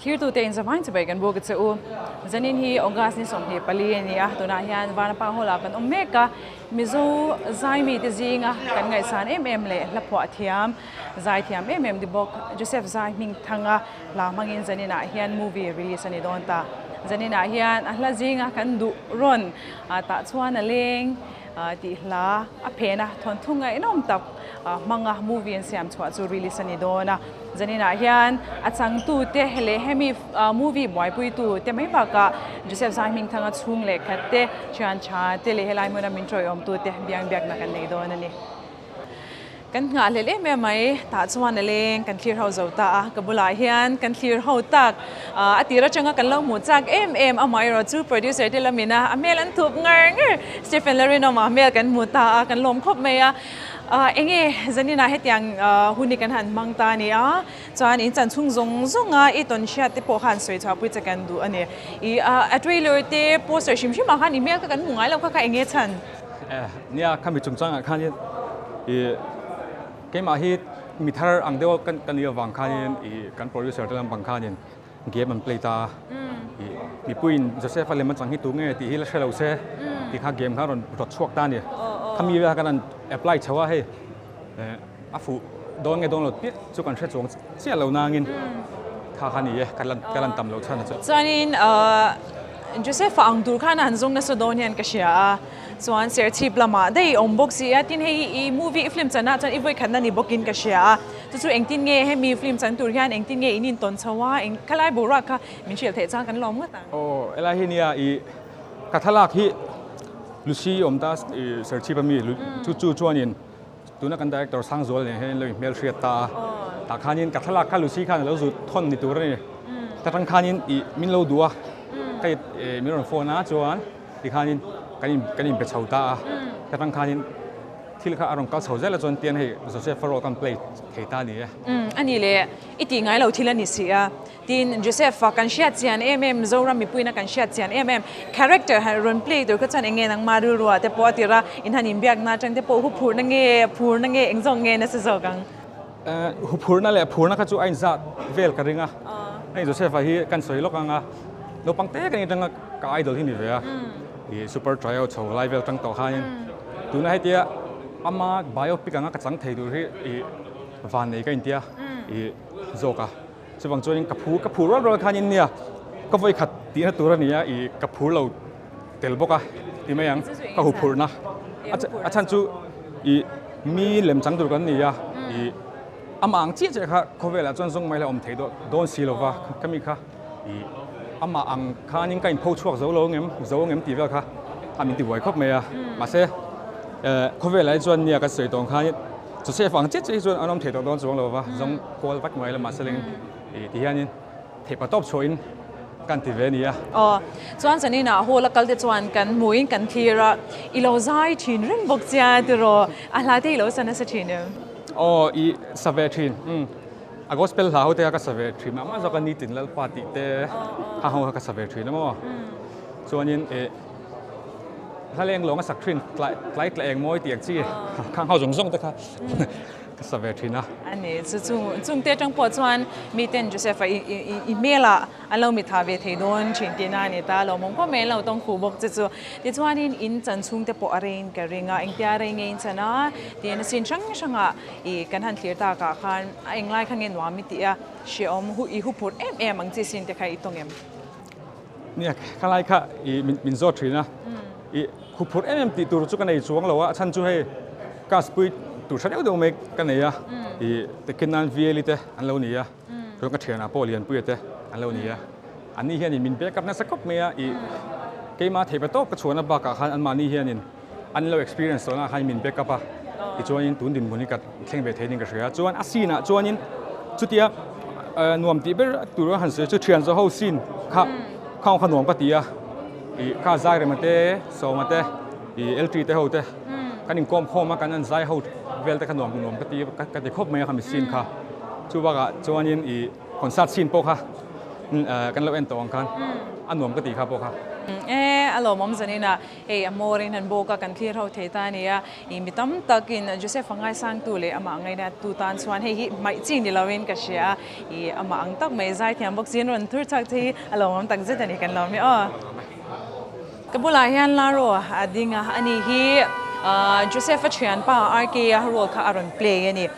Here to the inspiring to begin book it's o zanin hi August ni som hi pali ni a to na hian van pa hola kan omeka mizo zai mi te zinga kan ngai san le la phwa thiam zai thiam di bok Joseph zai ming thanga la mangin zanina hian movie release ani don ta zanina hian ahla zinga kan du ron ta chuan a leng ti hla a phena thon thunga enom tak manga movie an siam chwa chu release ani dona zanina hian achang tu te hele hemi movie boy pui tu te mai ba ka Joseph Zai Ming thanga chung le khatte chan cha te le helai mona min troi om tu te biang biak na kan nei dona ni kan nga le me mai ta chuan leng kan clear house zota ka bula hian kan clear ho tak atira changa kan lo mu chak amai ro chu producer te lamina amel an thup ngar Stephen Larino ma mel kan mu ta kan lom khop me a enge zanina hetiang huni kan han mangta ni a chuan in chan chung zonga i ton sha te po han soi chha pui chakan du ani I a trailer te poster shim shim ma han email ka kan mungai lo kha enge chan nia khami chungchang a khan I ke ma hi mithar ang deu kan ni wang khan I kan producer telam bang khan game and play ta mi puin Joseph Aleman chang hi tu nge ti hi la shelo se ti kha game kha ron rot chuak ta ni khami wa kan apply chawa he a fu don nge don lo pi chu kan thre chong sia lo na ngin kha khani ye kalan tam lo chana chu chuanin Joseph ang dur khan han zong na so don hian ka sia chuan ser chip lama dei om box ya tin hei movie film chana chan i voi khan na ni bokin ka sia chu engtin nge he mi film chan tur hian engtin nge inin ton chawa eng khalai bora kha min chil the chang kan lom nga ta ela hi nia I kathalak hi Lucy omta ser chip mi chu chuanin tuna kan director sang zol ne he lo mel shria ta khanin kathalak kha Lucy khan lo zu thon ni tur ni ta tang khanin I min lo duwa kai mi ron phone na chuan ti khanin kanin be chauta ta tang khanin thil kha arong ka chhojela chon tian he Joseph Faro kan play theita ni ani le iti ngai lo thilani sia tin Joseph kan shia chian zora mi puina kan shia chian character ha ron play dur ka chan enge nang maru ro te po tira in hanin biak na chang te po hu phur na nge engzong nge na se zo gang hu phur na le phur na kha chu ain za vel ka ringa ai Joseph hi kan soi lok anga lo pang te kan tang ka idol hi ni ve I super trial chho live vel tang to khain tu na hai tia ama biopic anga ka chang thei dur hi van nei ka intia zoka chuwang chuan ka phu ro khanin nia ka voi khat ti na tur ania ka phur lo tel boka ti mayang ka hu phur na achan chu mi lem chang dur kan nia ama ang chi che kha khowela chuan zong mai la om thei do don silova kami kha ama ang khanin kain pho chuak zo ngem ti vel kha amin ti boi khop me a ma se khowela chuan nia ka sei tong kha Joseph ang che chuan anom thei do don chuang lo wa zong kol vak mai la ma seleng ti hianin thepa top choin kan ti ve nia chuan chanina hola kalte chuan kan muin kan thira ilo zai thin ring bok chia ti ro a hla te lo sana sa thin I save thin a gospel la hote ka save thin ma zo kan ni tin lal party te ha ho ka save thin mo chuanin haleng long a sak thin klai eng moi tiak chi khang ho zong te kha ka save thin a ani chung te tang po chuan mi ten Joseph I mela alo mi tha ve thei don chin ti na ni ta lo mong ko me lo tong khu bok chu ti chuanin in chan chung te po arrain ka ringa eng tia re nge in chana ti na sin changa kan han thlir ta ka khan eng lai khangen wa mi ti a she om hu phur ang chi sin te khai tongem nia khalai kha min zo thina hu phur ti tur chu kan ei chuang lo a chan chu he kas pui tur thadeu do me kan nei a te kenan vielite an lo nia ro ka thena polian pui te an lo nia ani hian min be kap na sakop me a keima theba to ka chona ba ka khan an mani hianin an lo experience to na hai min be kapa ti chuanin tun din muni ka thleng ve theinin ka hria chuan asina chuanin chutia nuam ti ber tur han se chu thian zo ho sin kha nuam ka tia ka zai re mate so mate L3 te ho te kanin kom khoma kan an zai ho vel te khanom ka ti ka te khop me kha mi sin kha chu ba ga chuanin concert sin po kha kan lo en tong khan anuam ka ti kha po kha อารมณ์มันจะนี่นะมอรินหันโบกกันที่เราเทตานี่มีตั้มตะกินจูเซฟฟังไงสร้างตัวเลยอามาไงนะตูตานสวนให้ไม่จริงดิเราเองก็เชียอามาอังตักไม่ใจที่อันบอกจีนวันทุกทักที่อารมณ์มันตั้งใจแต่นี่กันเราไม่กบุลายันลาโรดิ่งอันนี้จูเซฟเชียนป้าอาร์เกียโรลค่ะอารมณ์เพลย์นี่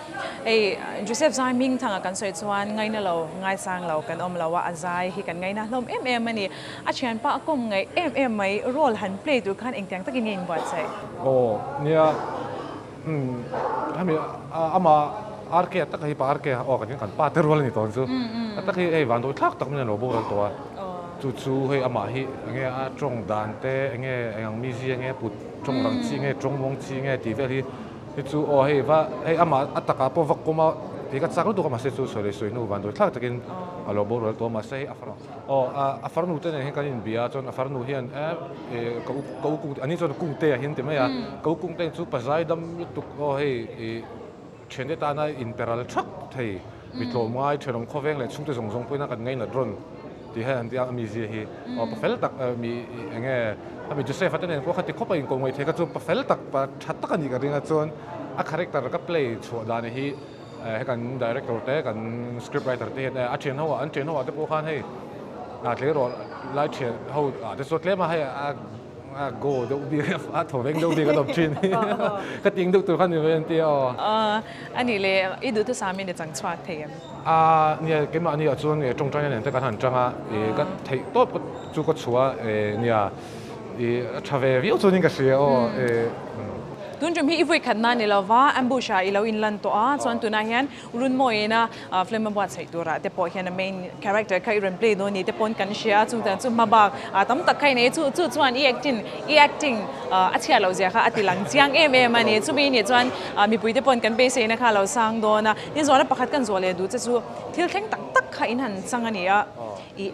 จูเซฟใจมิ่งทางกันสวยสวนไงนะเราไงสร้างเรากันเราว่าอาใจที่กันไงนะลมมันนี่อาเชียนป้าก็ไงไม่โรลหันเพลย์ดูขันเองแต่งตะกินเงินบ่อยใช่โอ้เนี่ยถ้ามีอามาอาร์เกียตักให้ป้าอาร์เกียออกกันกันป้าเตอร์โรลนี่ตอนสู้ตักให้วันตัวทักตักมันโนบุกันตัวจู่ๆให้อามาให้เงี้ยจงดันเต้เงี้ยยังมีสิ่งเงี้ยปุดจงรังชีเงี้ยจงวงชีเงี้ยที่เวลีจู่โอ้ให้ว่าให้อามาอัตตะกับพวกก็มาที่ก็สักรู้ตัวก็มาเสียสู้สวยๆนู่นวันตัวทักตะกินอาโลบุรตัวมาเสียอัฟรอัฟรนู่นเต้เนี่ยให้กันอินเบียจนอัฟรนู่นเฮียนก็กุ้งอันนี้จนกุ้งเต้เห็นแต่ไม่ก็กุ้งเต้จู่ปัจจัยดำยุตุกโอ้ให้เช่นเดียวกันอินเปอรัลทรัคไทยมิโลไม้เชิงข้อเวงเลยชุ่มเตะส่งไปนักกันไงน่ะดรอนที่ให้อันที่มีเสียฮีพอเฟลตักมีเงี้ยถ้ามีจูเซฟฟัตเนนพวกเขาที่เข้าไปอินกงไว้เทก็จู่พอเฟลตักปะชัดตักกันอีกเรื่องจนคาแรคเตอร์ก็เพลย์ชัวดานฮีให้กันดีเรคเตอร์เต้กันสคริปต์ไรเตอร์เต้อันเชนเขาอันเชนเขาที่พวกเขาให้เลี้ยงรอไล่เชนเขาที่สุดเลี้ยงมาให้โก้ดูดีถอดเวงดูดีก็ตบชินก็ติ้งดูตัวเขาอยู่เป็นที่อันนี้เลยดูตัวสามีเด็กจังชวดเทียมเนี่ยเกมอันนี้ส่วนเนี่ยจงใจเนี่ยแต่การหันจังก็ที่โต๊ะก็จู่ก็ชัวเนี่ยชาเววิโอส่วนนี้ก็เสียตุนจุ่มที่อีฟุยขันนั่นนี่เราว่าอัมบูชาอีเราอินลันตัวส่วนตัวนั้นเห็นรุ่นมวยนะเฟลม์บัวใส่ตัวระแต่พอเห็นเมนคาแรคเตอร์ใครเรนเพลย์โน่นนี่แต่ปนกันเชียจู่แต่จู่มาบอกตั้มตะใครเนี่ยจู่ส่วนอีแอคติ้งอาเชียเราเสียค่ะอติหลังเจียงมันนี่จู่มีเนี่ยส่วนมีปุยแต่ปนกันเบสนะคะเราสร้างโดนนะนี่ส่วนเราประคัดกันส่วนเลยดูจะจู่ที่แข่งตักใครนั่นสังอันนี้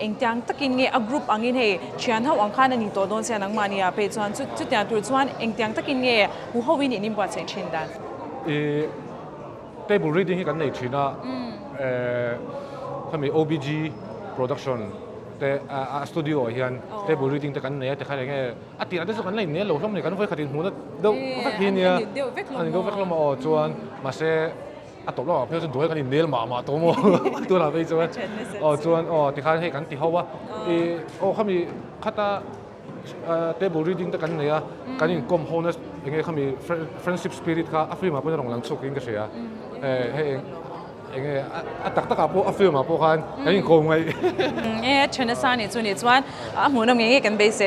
เองจังตะกินเนี่ยกรุ๊ปอังอินเฮเชียนเท่าอังคารนี่ตัวโดนเสียนังมาเนี่ยไปส่วนจุดอย่างตัวส่วนเองจังตะกินเนี่ยหูเขาวินนี่บ่ใช่ชินดันtable reading กันในชินะเขามี OBG production แต่สตูดิโอเฮียน table reading แต่กันเนี่ยแต่ใครเนี่ยตีนั้นสุดกันเลยเนี่ยเราทำเนี่ยกันไฟขัดหินหัวเดี๋ยวฟักหินเนี่ยอันนี้ก็ฟักลมจวนมาเสตบแล้วเพื่อนตัวกันเนลมาตัวมั้งตัวเราไปจวนจวนที่เขาให้กันที่เขาว่าเขามีคัตตาtable reading แต่กันเนี่ยกันยิ่งกลมโฮนส์ยังไงเขามี friendship spirit ค่ะอัฟฟิมาเป็นของหลังสุกยิ่งก็เสียให้ยังไงตักกับพวกอัฟฟิมาพวกกันกันยิ่งโกงไงชนสารนี่ส่วนนี้ส่วนหมูน้ำยังไงกันเบส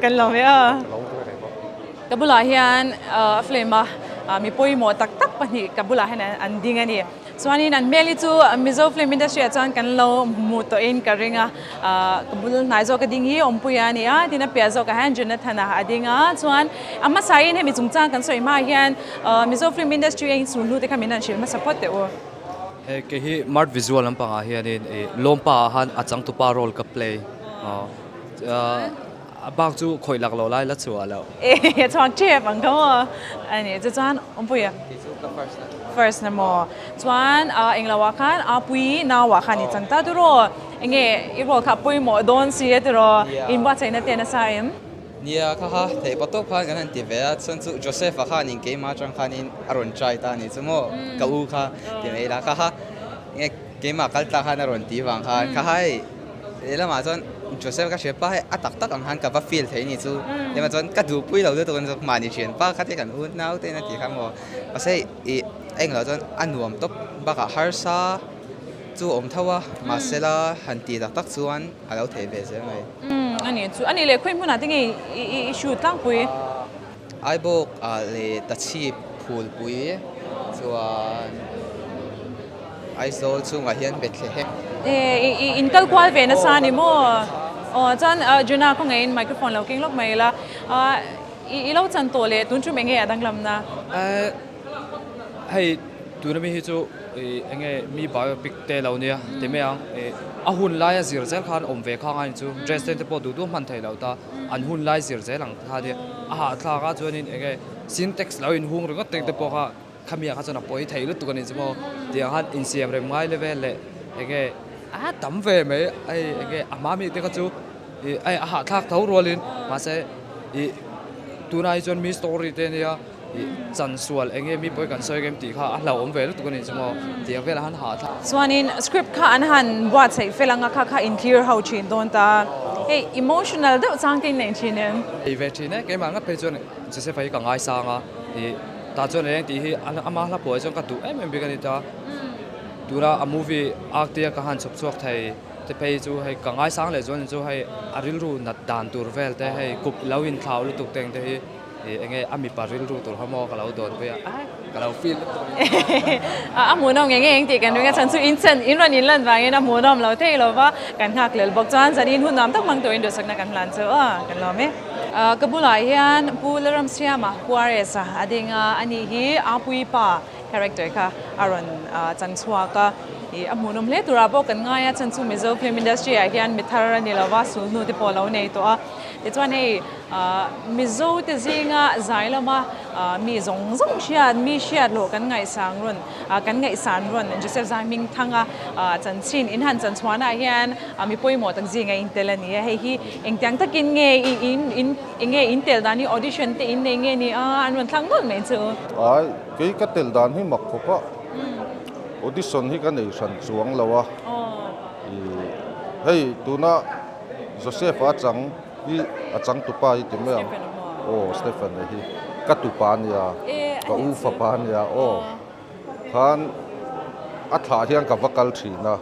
กันลองไหมกับบุหรี่เฮียนอัฟฟิมามีปุยหมดตักปนี่กับบุหรี่ให้อันดิ้งอันนี้ส่วนนี้นั่นเมลิจูมิโซฟิล์มอินดัสทรีอาจารย์กันเราหมู่ตัวเองกันเรื่องกับบุหรี่นายโจกดิ้งฮีอมปุยอันนี้ที่นั่นเปียโจกให้จุนนัทนาดิ้งส่วนมาใส่ให้มีจุงจ้างกันสวยมากเฮียนมิโซฟิล์มอินดัสทรีเองส่วนรู้ที่เขามีนั่นชิลมาสปอร์ตเตอร์ก็ฮีมาร์ทวิชวลลำพังเฮียนี่ลมป่าหันอาจังตุปาโรลกับเพลย์บางจู่คอยหลักเราไล่ละชัวแล้วชอบเจ็บอังเขาอันนี้จะจวนอมปุยfirst นะโมจวนเองเราว่าคันปุยน่าว่าคันนี่จังตาดูรอเองอีโรขับปุยหมดโดนเสียตัวรออินว่าใจนั่นเตียนสายเนี่ยค่ะเทปโต้พันกันนั่นที่เวียส่วนจู่โจเซฟค่ะนี่เกมมาจังค่ะนี่อารมณ์ใจตานี่สมมติกับอูค่ะที่เวลาค่ะเนี่ยเกมมาคัลตาค่ะอารมณ์ที่วางค่ะค่ะให้แล้วมาจนโจเซฟก็เชื่อป้าให้ตักอังหันกับว่าฟีลเท่านี้จู่เดี๋ยวมาจนก็ดูปุ้ยเราด้วยตัวกันมานี่เชียนป้าคัดกันอุ่นน้าวเต้นที่ข้างว่าว่าใช่เองเราจนอันรวมตบบักฮาร์ซาจู่อมทว่ามาเสลาหันตีตักส่วนเราเทเบสใช่ไหมอันนี้จู่อันนี้เลยคุยพูดน่ะที่ไงชูตั้งปุยไอ้บอกเลยตัดชีพพูลปุยส่วนไอ้โซลส่วนว่าเฮียนเบ็ดเลยอินกัลควอลเวนัสานิโมจันจูน่าคงไงไมโครโฟนเราเก่งล็อกไม่ละเราจันตัวเลยตุนจุ่มเองไงดังลำนะให้ตัวนั้นมีเหตุยังไงมีบายปิกเตลเราเนี่ยแต่ไม่ยังหุ่นไล่สิร์เซลขันอมเวข้างอันจู่เดรสเซนต์พอดูมันไทยเราตาอันหุ่นไล่สิร์เซลหลังท่าเดียท่าก็จวนนี่ยังไงซินเท็กซ์เราอินหุ่นหรือก็เต็งแต่พอก็ขมิ้นข้าจะนับไปไทยรู้ตัวกันนี่ใช่ไหมเดี๋ยวฮันอินเซียมเรื่องไม่เลเวลเลยยังไงตั้มเวไหมยังไงอามามีแต่ก็จู่ ไอ้อาหารทักเท่ารัวลินมาเสตัวนายจนมีสตอรี่เตเนี่ยจันส่วนเองมีไปกันซอยเกมตีค่ะเราอมเวลตัวนี้จะมาเดี๋ยวเวลาหันหาทัก ส่วนนี้สคริปต์ค่ะอันหันวาดใส่เฟลังค่ะอินเคลียร์เฮาชินโดนตาเฮ้ emotional เดี๋ยวสังเกตในชินเนี่ย ไอ้เวทีเนี่ยเกมมันก็เป็นจนจะเสียไปกับไอ้สางอ่ะตาจนเองที่อันอามาละป่วยจนก็ดูมันเป็นกันนี่ตาดูนะอ่ะ movie อาร์ตเนี่ยก็หันชอบชอบไทยแต่ไปจูให้กับไอ้สางเลยจนจูให้อาริลรูนัดดานตัวเวลแต่ให้กุบเลวินข่าวลุตุกเต็งแต่เองอามีปาริลรูตัวเขามอกับเราโดนไปอ่ะกับเราฟีล หมูน้องยังตีกันด้วยกันฉันสู้อินเซนอินรันอินลันบางอย่างนะหมูน้องเราเท่เราว่ากันหักเลยบอกจานจะอินหุ่นน้ำต้องมังตัวอินเดือดสักนักกันพลันเจอกันเราไหมกบุลายยันปูเลรัมเซียมากัวเรสอะอดีงอันนี้ฮีอาปุยป้าคาแรคเตอร์ค่ะอารอนจันทร์สวากะหมูน้องเล่ตัวเราบอกกันง่ายฉันสู้มิโซฟิล์มอินดัสทรียันมิทารานี่เราว่าสูนูที่พอเราในตัวที่ตัวนี้มิโซที่จริงใจเรามามีซงเชียดมีเชียดโลกันไงสังรุนกันไงสารรุนจะเสียใจมิงทั้งจันชินอินหันจันทร์สวานาเฮียนมีป่วยหมดตั้งจริงไงอินเตลนี่ให้ฮีเองจังตะกินไงอินเตลดานี่ออดิชั่นที่อินไงนี่อันวันทั้งต้นไม่เจอcái cái tel dan hi mak ko pa audition hi kan ei san chuang lawa hei tuna Joseph achang hi achang tu pa hi tim ya Stephen hi ka tu pa nia ka u fa pa nia khan a tha hian ka vakal thina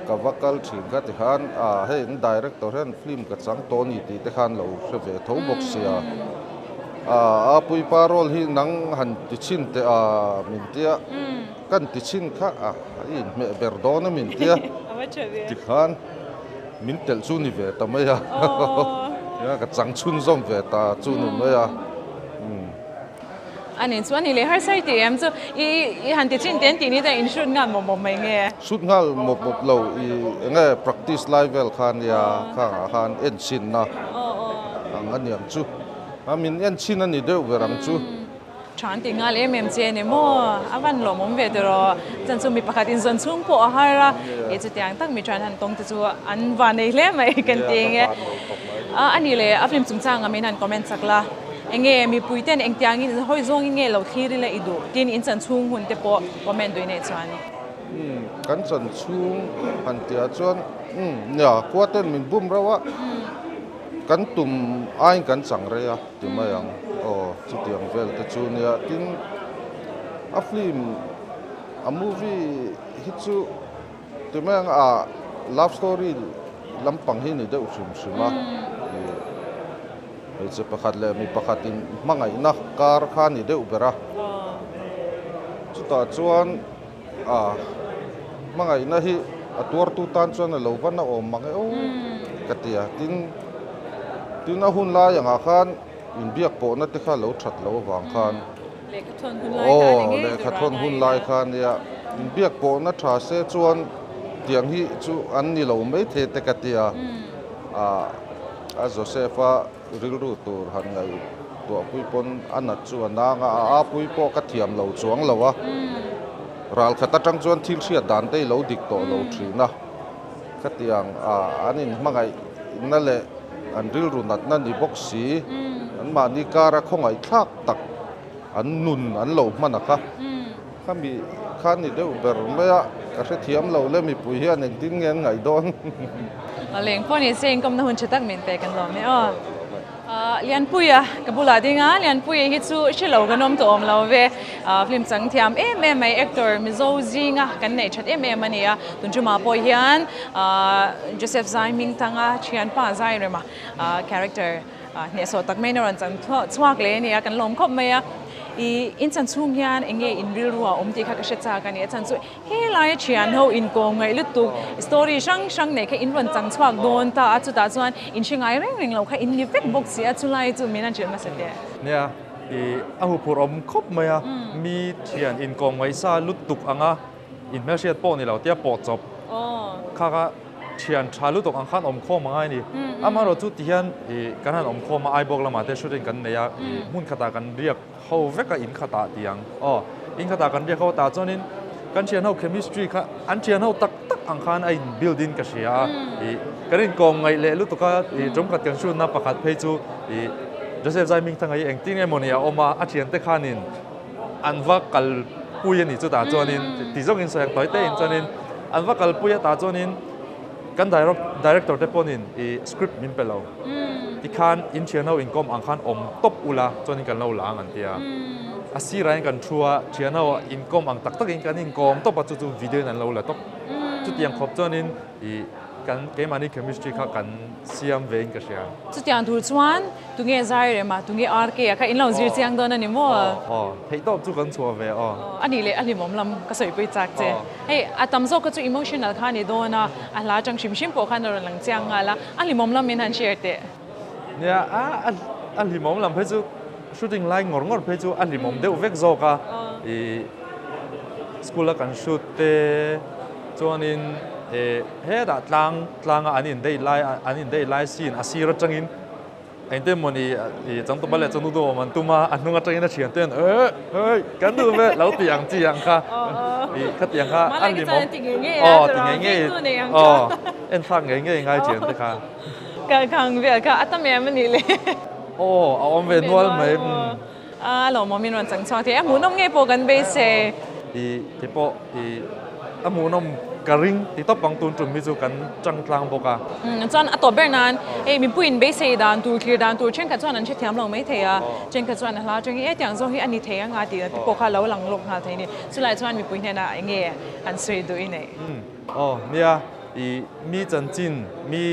ka vakal thin ka ti khan hei director han film ka chang Tony ti te khan lo se ve tho box sia pui parol hi nang han ti chin te min tia kan ti chin kha in me berdona min tia ti khan min tel chu ni ve ta mai ya ka chang chun zom ve ta chu nu mai ya อันนี้ส่วนนี้เลยให้ใส่เตียมจู่อีหันติดชิ้นเต็นตีนี้แต่อินชุดงานหมดไม่เงี้ยชุดงานหมดเราเงี้ย practice level คันยาคันเอ็นชินนะอันนี้จู่มินเอ็นชินอันนี้เดี๋ยวเวรังจู่ฉันติงานเอ็มเจเนี่ยมั่ววันหลงมุมเวทรอจันทร์มีประกาศอินส่วนช่วงพอหาระจะตียงตั้งมีฉันหันตรงจู่อันวันนี้เลยไม่กันตีเงี้ยอันนี้เลยฟิล์มจุ่มจ้างมีนันคอมเมนต์สักละเองมีปุยเต้นเองตียงนี่ห้อยซงเงี้ยเราที่เรื่องอีดูที่อินสันช่วงหุ่นเตปคอมเมนต์ด้วยเนี่ยชวนกันสันช่วงหันเตียชวนเนี่ยกว่าเต้นมินบุ้มเราวะกันตุ่มไอ้กันสังเรียที่มาอย่างจุดอย่างเวลแต่ชูเนี่ยทิ้งฟิล์มมูวี่ฮิตชูที่มาอย่างlove story ลำปังหินเดือดสุดมาจะประคัดเลยมีประคัดอินมังไงนักการขานนี่เดือดเบระจุดต่อชวนมังไงนะฮีตัวตุตันชวนเราวันน่ะมังไงกติยาทิ้งน่ะหุ่นลายอย่างอาคารอินเบียกโปนัดที่ข้าเราชัดเราวางคานเล็กทนหุ่นลายคานเนี่ยอินเบียกโปนัดชาเซชวนเตียงฮีจูอันนี้เราไม่เทตกติยาโจเซฟริลรูตัวหันไงตัวปุยปนอันนั้นชวนนางปุยปอกระเทียมเราจวงเราวะรัลขัดจังชวนที่เสียดันได้เราดิกตัวเราทีนะกติยางอันนี้มังไงนั่นแหละอันริลรูนัดนั่นดีบ็อกซี่อันมานี่การะคงไอ้ทักตักอันนุนอันเหลามันนะครับข้ามีข้านี่เดี๋ยวเบอร์ไม่อะกระเทียมเราเลยมีปุ๋ยเฮียนเองทิ้งเงินไงโดนเลี้ยงพ่อนี่เซ็งก็มันหุ่นชิตักเหม็นไปกันหรอไม่เลี้ยงปุยกับบุหรี่งาเลี้ยงปุยฮิตซูชิลเรากันน้อมตัวอมเราเวฟิล์มสังเทียมไม่แอคเตอร์มิโซจิงกันในชัดมันเนี่ยตุนจุมาปอยฮันโจเซฟไซมิงทังเชียนป้าไซเรมาคาแรคเตอร์เนี่ยสอตักไม่นรันจังสวากเลยเนี่ยกันลมคบไม่อินสันซุงยันเองอินวิรัวที่ข้าก็เชื่อใจกันเนี่ยสันซุเฮลายเชียนเขาอินโกงไงลุตุกสตอรี่ช่างเนี่ยแค่อินวันจังสวากโดนตาจุดตาส่วนอินชิงไงเร่งเราแค่อินลิฟต์บ็อกซี่จุดไล่จุดมีนั่นเชื่อมาเสด็จเนี่ยหูพูดคบไหมมีเชียนอินโกงไว้ซาลุตุกอ่ะอินเมเชียโปนี่เราเตี้ยปอดจบข้าก็เชียนชาลุตุกอังคันโคมาไงนี่มาเราจุดที่ยันกันหันโคมาไอบอกเรามาเตชุดกันเนี่ยมุ่นขตากันเรียกเขาเวกอินขตาเตียงอินขตากันเรียกเขาตาจนนี้กันเชียนเขาเคมิสตรีค่ะอันเชียนเขาตัก ang khan ai building ka sia I karin kong ngai le lu to ka I jom kat kan shun na pakhat phei chu I Joseph Zai Ming thangai engting emonia oma achian te khanin anwa kal puya ni chu ta chuanin ti zong in sang toy te in chuanin anwa kal puya ta chuanin kan director te ponin I script min pelo ti khan in channel in kom ang khan om top ula chuanin kan lo lang an tia asira kan thua channel in kom ang tak tak in kan in kom top chu chu video nan lo la top chu tiang khop chuanin I kan ke mani chemistry kha kan siam vein ka sia จุดอย่างถูกชวนตุงเงใจเลยมาตุงเงอาร์เกะค่ะอินเราจีเจียงโดนนั่นนี่มั้ง hei top chu kan chua ve อันนี้เลยอันนี้มอมลำก็สวยไปจากเจเฮ้ยอะตั้มโซก็จะ emotional ค่ะนี่โดนนะอะลาจังชิมชิมโปค่ะนรหลังเจียงอ่ะละอันนี้มอมลำมีนันเชียร์เตะ เนี่ยอันที่มอมลำเพจู shooting line งอเพจูอันที่มอมเดวเวกโซกะอีสกูลกันชูตเตจวนนินเฮ็ดตลางอันนี้ได้ไลซีนอาศิรจังอินไอ้เต็มมันอีจังตัวบัลเลจังตัวมันตัวมาอันนู้นจังอินน่ะเฉียนเต้นเฮ้ยกันดูเว้เราเตียงจียังค่ะอีคัดเตียงค่ะอันนี้มอมติงเงี้ยเอ็นฟังเงี้ยง่ายเฉียนเต้ค่ะ กันขังเวียค่ะอัตแม่มันนี่เลย เอาอมเวนวอลไหมเรามอมินวันจังชอบที่หมูน้องเงี้ยโปกันเบสที่ปหมูน้องกระริงที่ต้องปังตุนจุ่มมิจูกันจังกลางปกะจอนตัวเบอร์นั้นมีปุ่นเบสดานตูคลีดานตูเช่นกันจอนนั้นเชื่อเทียมเราไม่เทียเช่นกันจอนนั้นเราจังเงี้ยอย่างโซฮีอันนี้เทียงอาทิตย์ที่ปกเขาเราหลังลงหาเทียนี่สุดท้ายจอนมีปุ่นเนี่ยนะเงี้ยอันสวยดูอินเนี่ยเนี่ยมีจันจินมี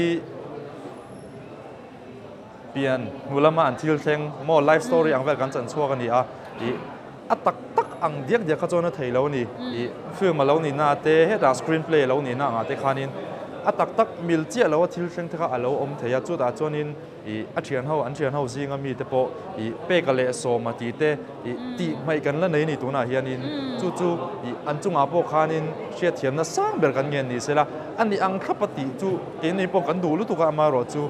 เปลี่ยนมูลมาอันที่เชงมอไลฟ์สตอรี่อังเวลกันจันชัวกันนี่อัตตักอังเดียกเขาจนเทแล้วนี่ฟิล์มมาแล้วนี่น่าเตะให้ดาสกรีนเพลย์แล้วนี่น่าเตะขานินอัตตักมิลเจียแล้วว่าที่เชงที่เขาเอาอมเทียจุดอาจนินอันเชียนเฮาซิงมีเตะโปเปกเลโซมาตีเตะตีไม่กันแล้วนี่ตัวน่าเฮียนินจู่อันจุงอาโปขานินเชียเทียมน่ะสร้างเบลกันเงินนี่เสละอันนี้อังคับปฏิจู่เกนี่โปกันดูลุตุกามารอจู่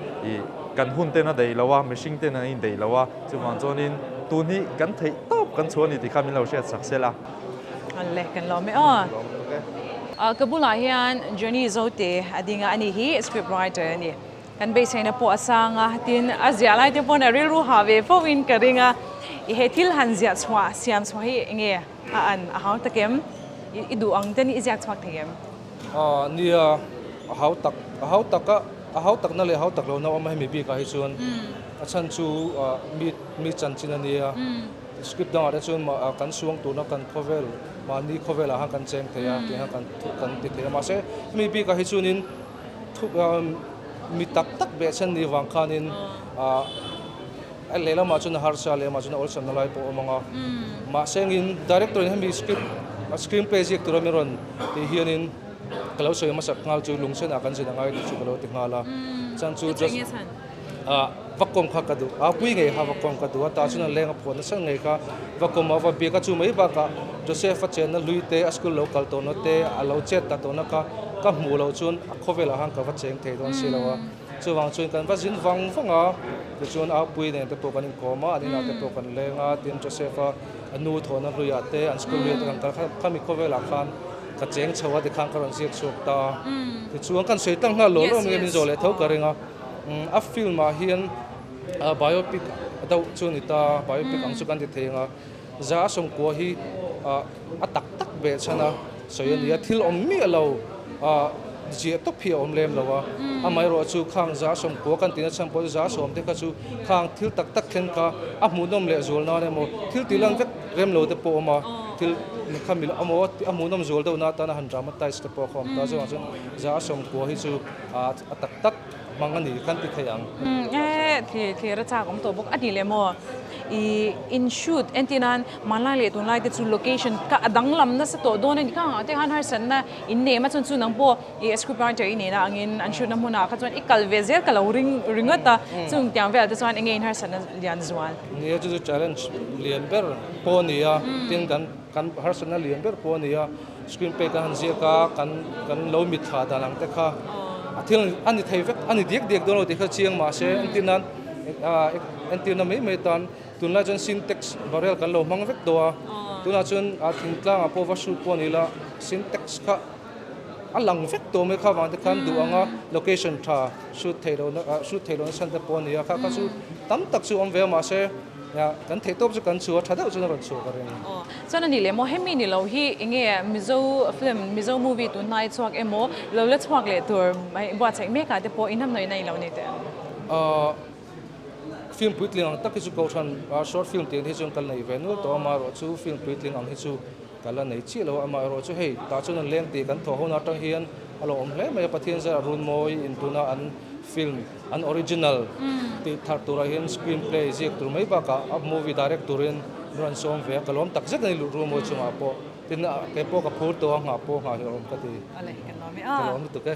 กันหุ่นเต้นอะไรแล้วว่าไม่ชิงเต้นอะไรเดียวแล้วว่าจุดวันจนินตัวนี้กันเทตบกันชวนนี่ที่ข้ามีเราเชื่อสักเสละอันเล็กกันเราไม่ก็บุลาเฮียนจอนี่โซเตอดีงานนี้ฮีสคริปต์ไรเตอร์นี่กันเบสให้นะพวกสังตินอาเซียไลท์พวกนั้นเรียรู้หาเวฟวินกันเองอีเฮทิลฮันเซียสวาเซียมสวาฮีเงี้ยอันเขาตะเกมอีดูอังเต้นอีเซียสวาตะเกมเนี่ยเขาตักนั่นเลยเขาตักเราเนาะไม่ให้มีบีกับให้ชวนฉันชูมีจันจินเนี่ยสคริปต์ดังอะไรชวนมากันช่วงตัวนักกัน cover มานี่ cover ละหังกันเจงเทียที่หังกันติดเทียมาเช่มีบีกับให้ชวนนินทุกมีตักเบชันนี่วังคานินเลยละมาชวนฮาร์ชาเลยมาชวนออลสันนั่นเลยพวกมังมาเช่งิน director นี่มีสคริปต์เพจตัวมีรอนที่เฮียนินkalau saya masak ngal cu lungsen akan sedang ai cu kalau tingala chan cu just vakom kha kadu apui ngai ha vakom kadu ta chuna lenga phone sang ngai ka vakom ava be ka chu mai ba ka Joseph chen na luite school local to no te alo chet ta to na ka mu lo chun khovela hang ka va cheng the don se lawa chu wang chun kan va jin wang fanga te chun apui ne te pokan ko ma ani na te pokan lenga tin Joseph anu thona ruya te an school luite kan ka mi khovela khan ka cheng chawa de khang karon siak chok ta ti chuang kan sei tang na lo lo mi min zole thau ka renga a film ma hian biopic adau chuni ta biopic ang chu kan ti thenga za som ko hi a tak tak be chana soyan ya thil om mi alo ji to phi om lem lawa a mai ro chu khang za som ko kan tin chang po za som te ka chu khang thil tak tak khen ka a mu nom le zol na ne mo thil tilang vek rem lo te po ma thil khamil amo amunam zol do na ta na han drama tais te po khom ta zo za som ko hi chu atak tak mangani kan ti thayangที่รัชของตัวบุกอดีเลยมั้งin shoot เอ็นที่นั้นมาไล่เลยตัวไล่ที่จุด location ก็ดังลำนั่นสตัวโดนนี่ก็ที่ฮันฮาร์สันนะอินเนมาจนสุนังโบscript writer อินเนนะอันอันชุดน้ำมันนะก็จนอีกกัลเวเซอร์กัลริงก็ตาซึ่งที่อันเวลที่จวนอินฮาร์สันเลียนจวนนี่จะ challenge เลียนเบอร์ปอนี่ที่กันฮาร์สันเลียนเบอร์ปอนี่screenplay กันเสียกันโลมิดขาดาลังแต่ค่ะที่อันนี้ไทยเวกอันนี้เด็กโดนเราที่เขาเชียงมาเช่อันที่นั้นอันที่นั้นไม่ตอนตุนละจน syntax บริเวณกันโลมังเวกตัวตุนละจนทิ้งกลางพอว่าสูปนี่ละ syntax ค่ะ a lang vek to me kha wang te khan du anga location tha shoot thelo na san te pon ya kha chu tam tak chu om ve ma se ya kan the top chu kan chu tha da chu na ron chu ka ren ส่วนอันนี้เลยโมเฮมีนี่เราฮีเงี้ยมิโซฟิล์มมิโซมูวี่ตัวนายชวกเอโมเราเลือกชวกเลยตัวไม่บัวเช็คเมกาแต่พออินทำหน่อยในเราเนี่ย film puitling ang tak chu ko than short film te hi chung kal nei ve nu to ma ro chu film puitling ang hi chu kala nei chi lo ama ro chu hei ta chu nan leng ti kan tho ho na tang hian alo om hle mai pathian za run moi in tuna an film an original ti thar tura hian screenplay jek tur mai ba ka a movie director in ran som ve kalom tak zet nei lu ru mo chu ma po tin ke po ka phur to nga po nga hi om ka ti อะไรกันเนาะไม่ kalom tu ke